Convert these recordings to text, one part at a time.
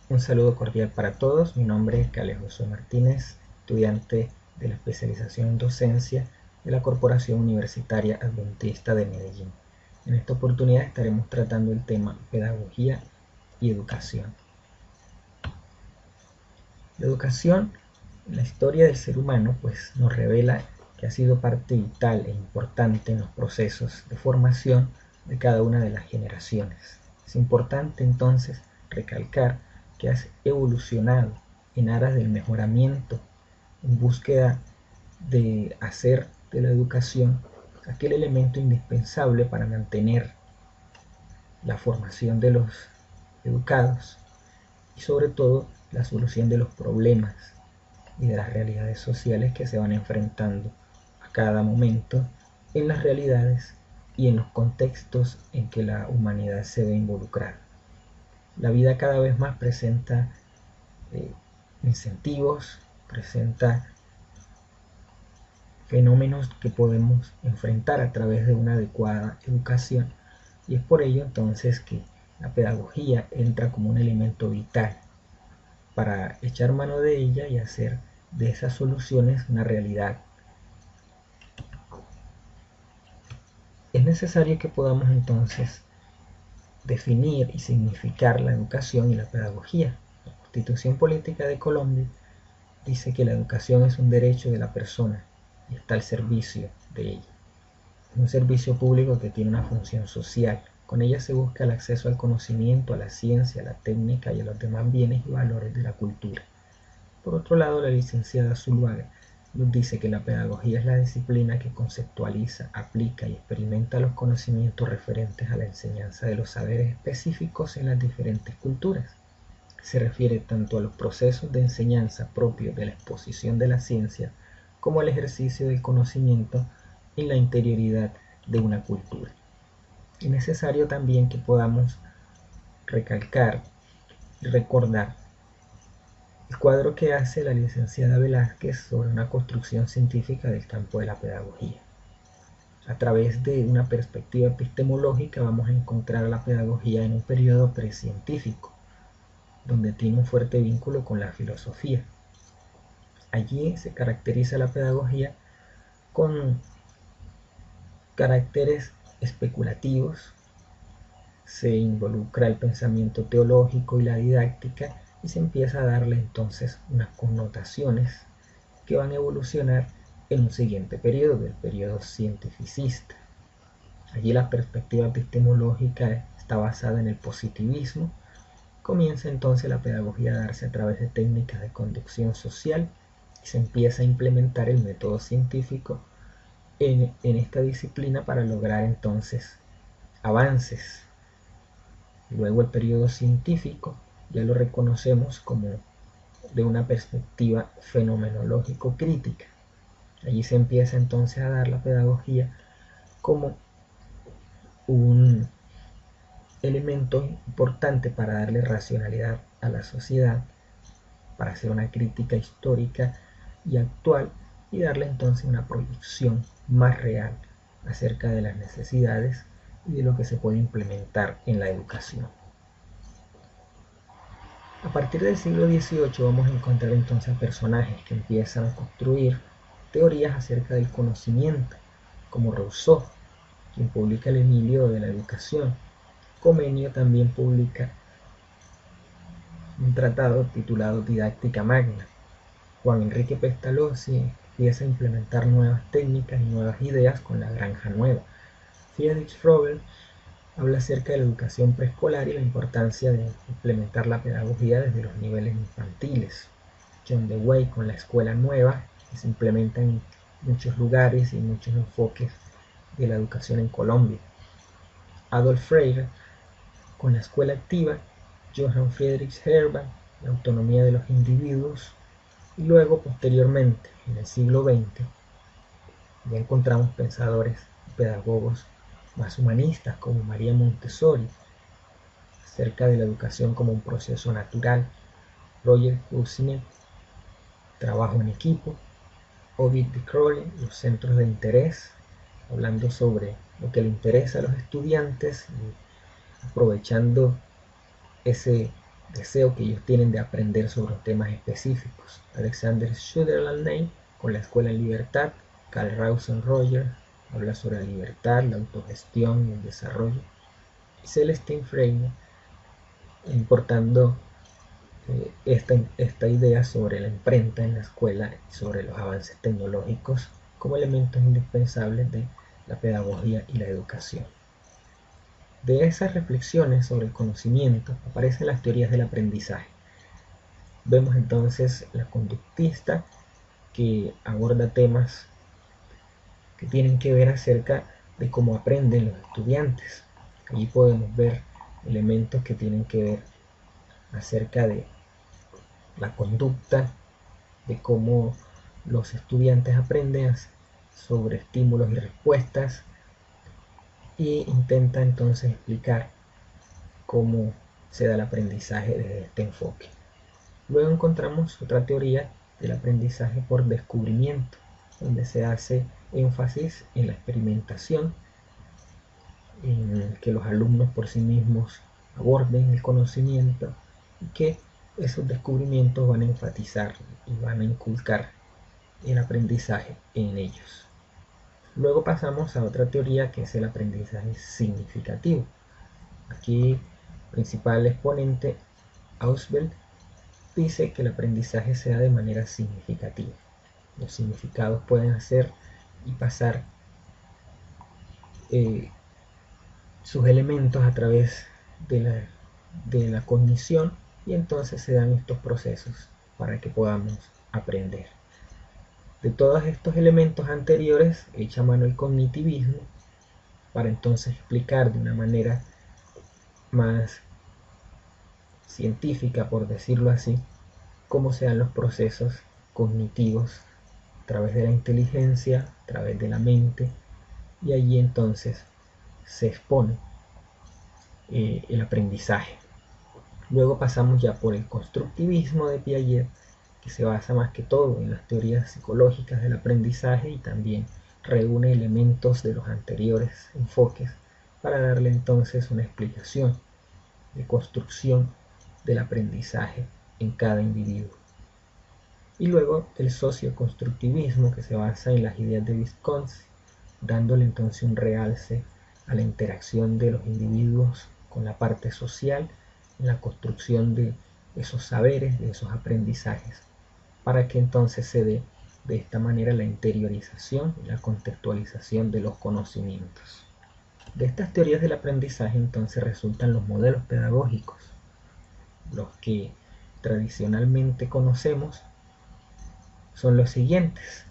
Un saludo cordial para todos. Mi nombre es Carlos José Martínez, estudiante de la especialización en docencia de la Corporación Universitaria Adventista de Medellín. En esta oportunidad estaremos tratando el tema pedagogía y educación. La educación en la historia del ser humano nos revela que ha sido parte vital e importante en los procesos de formación de cada una de las generaciones. Es importante entonces recalcar que has evolucionado en aras del mejoramiento, en búsqueda de hacer de la educación aquel elemento indispensable para mantener la formación de los educados y sobre todo la solución de los problemas y de las realidades sociales que se van enfrentando a cada momento en las realidades y en los contextos en que la humanidad se ve involucrada. La vida cada vez más presenta incentivos, presenta fenómenos que podemos enfrentar a través de una adecuada educación, y es por ello entonces que la pedagogía entra como un elemento vital para echar mano de ella y hacer de esas soluciones una realidad. Es necesario que podamos entonces definir y significar la educación y la pedagogía. La Constitución Política de Colombia dice que la educación es un derecho de la persona y está al servicio de ella. Es un servicio público que tiene una función social. Con ella se busca el acceso al conocimiento, a la ciencia, a la técnica y a los demás bienes y valores de la cultura. Por otro lado, la licenciada Zuluaga nos dice que la pedagogía es la disciplina que conceptualiza, aplica y experimenta los conocimientos referentes a la enseñanza de los saberes específicos en las diferentes culturas. Se refiere tanto a los procesos de enseñanza propios de la exposición de la ciencia como al ejercicio del conocimiento en la interioridad de una cultura. Es necesario también que podamos recalcar y recordar el cuadro que hace la licenciada Velázquez sobre una construcción científica del campo de la pedagogía. A través de una perspectiva epistemológica vamos a encontrar la pedagogía en un periodo precientífico, donde tiene un fuerte vínculo con la filosofía. Allí se caracteriza la pedagogía con caracteres especulativos, se involucra el pensamiento teológico y la didáctica y se empieza a darle entonces unas connotaciones que van a evolucionar en un siguiente periodo, el periodo cientificista. Allí la perspectiva epistemológica está basada en el positivismo. Comienza entonces la pedagogía a darse a través de técnicas de conducción social y se empieza a implementar el método científico en esta disciplina para lograr entonces avances. Luego el periodo científico ya lo reconocemos como de una perspectiva fenomenológico crítica. Allí se empieza entonces a dar la pedagogía como un elemento importante para darle racionalidad a la sociedad, para hacer una crítica histórica y actual y darle entonces una proyección más real acerca de las necesidades y de lo que se puede implementar en la educación. A partir del siglo XVIII vamos a encontrar entonces personajes que empiezan a construir teorías acerca del conocimiento, como Rousseau, quien publica el Emilio de la Educación. Comenio también publica un tratado titulado Didáctica Magna. Juan Enrique Pestalozzi empieza a implementar nuevas técnicas y nuevas ideas con la Granja Nueva. Friedrich Frobel habla acerca de la educación preescolar y la importancia de implementar la pedagogía desde los niveles infantiles. John Dewey con la Escuela Nueva, que se implementa en muchos lugares y muchos enfoques de la educación en Colombia. Adolf Freire con la Escuela Activa, Johann Friedrich Hermann, la autonomía de los individuos, y luego posteriormente, en el siglo XX, ya encontramos pensadores y pedagogos más humanistas como María Montessori, acerca de la educación como un proceso natural, Roger Coursinet, trabajo en equipo, Ovid de Crowley, los centros de interés, hablando sobre lo que le interesa a los estudiantes y aprovechando ese deseo que ellos tienen de aprender sobre temas específicos. Alexander Sutherland con la Escuela en Libertad, Carl Roger habla sobre la libertad, la autogestión y el desarrollo, y Celestine Freire importando esta idea sobre la imprenta en la escuela y sobre los avances tecnológicos como elementos indispensables de la pedagogía y la educación. De esas reflexiones sobre el conocimiento aparecen las teorías del aprendizaje. Vemos entonces la conductista, que aborda temas que tienen que ver acerca de cómo aprenden los estudiantes. Allí podemos ver elementos que tienen que ver acerca de la conducta, de cómo los estudiantes aprenden sobre estímulos y respuestas, y intenta entonces explicar cómo se da el aprendizaje desde este enfoque. Luego encontramos otra teoría del aprendizaje por descubrimiento, donde se hace énfasis en la experimentación, en que los alumnos por sí mismos aborden el conocimiento y que esos descubrimientos van a enfatizar y van a inculcar el aprendizaje en ellos. Luego pasamos a otra teoría, que es el aprendizaje significativo. Aquí, principal exponente, Ausubel, dice que el aprendizaje se da de manera significativa. Los significados pueden hacer y pasar sus elementos a través de la cognición, y entonces se dan estos procesos para que podamos aprender. De todos estos elementos anteriores echa mano el cognitivismo para entonces explicar de una manera más científica, por decirlo así, cómo se dan los procesos cognitivos a través de la inteligencia, a través de la mente, y allí entonces se expone el aprendizaje. Luego pasamos ya por el constructivismo de Piaget, que se basa más que todo en las teorías psicológicas del aprendizaje y también reúne elementos de los anteriores enfoques para darle entonces una explicación de construcción del aprendizaje en cada individuo. Y luego el socioconstructivismo, que se basa en las ideas de Vygotsky, dándole entonces un realce a la interacción de los individuos con la parte social, en la construcción de esos saberes, de esos aprendizajes, para que entonces se dé de esta manera la interiorización y la contextualización de los conocimientos. De estas teorías del aprendizaje entonces resultan los modelos pedagógicos, los que tradicionalmente conocemos son los siguientes.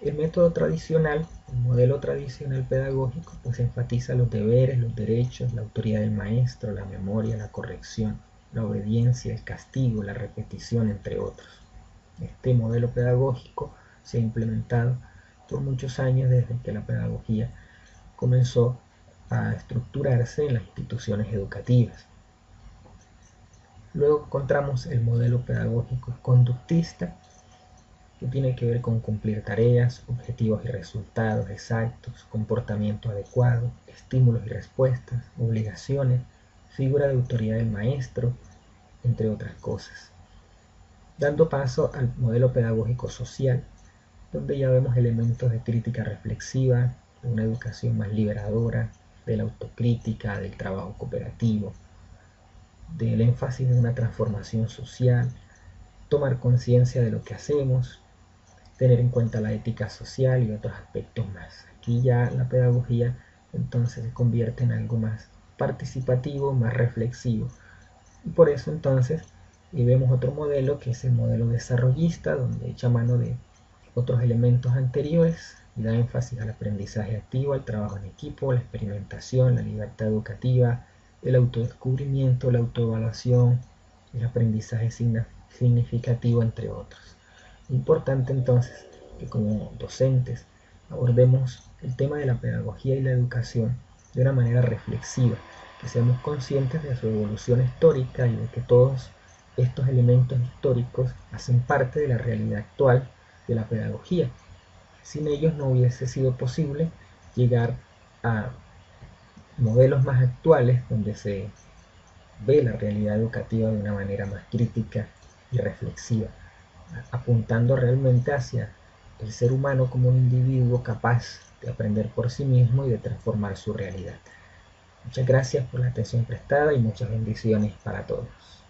El método tradicional, el modelo tradicional pedagógico, pues enfatiza los deberes, los derechos, la autoridad del maestro, la memoria, la corrección, la obediencia, el castigo, la repetición, entre otros. Este modelo pedagógico se ha implementado por muchos años desde que la pedagogía comenzó a estructurarse en las instituciones educativas. Luego encontramos el modelo pedagógico conductista, que tiene que ver con cumplir tareas, objetivos y resultados exactos, comportamiento adecuado, estímulos y respuestas, obligaciones, figura de autoridad del maestro, entre otras cosas. Dando paso al modelo pedagógico social, donde ya vemos elementos de crítica reflexiva, de una educación más liberadora, de la autocrítica, del trabajo cooperativo, del énfasis en una transformación social, tomar conciencia de lo que hacemos, tener en cuenta la ética social y otros aspectos más. Aquí ya la pedagogía entonces se convierte en algo más participativo, más reflexivo. Y por eso entonces vemos otro modelo, que es el modelo desarrollista, donde echa mano de otros elementos anteriores y da énfasis al aprendizaje activo, al trabajo en equipo, la experimentación, la libertad educativa, el autodescubrimiento, la autoevaluación, el aprendizaje significativo, entre otros. Importante entonces que como docentes abordemos el tema de la pedagogía y la educación de una manera reflexiva, que seamos conscientes de su evolución histórica y de que todos estos elementos históricos hacen parte de la realidad actual de la pedagogía. Sin ellos no hubiese sido posible llegar a modelos más actuales donde se ve la realidad educativa de una manera más crítica y reflexiva, apuntando realmente hacia el ser humano como un individuo capaz de aprender por sí mismo y de transformar su realidad. Muchas gracias por la atención prestada y muchas bendiciones para todos.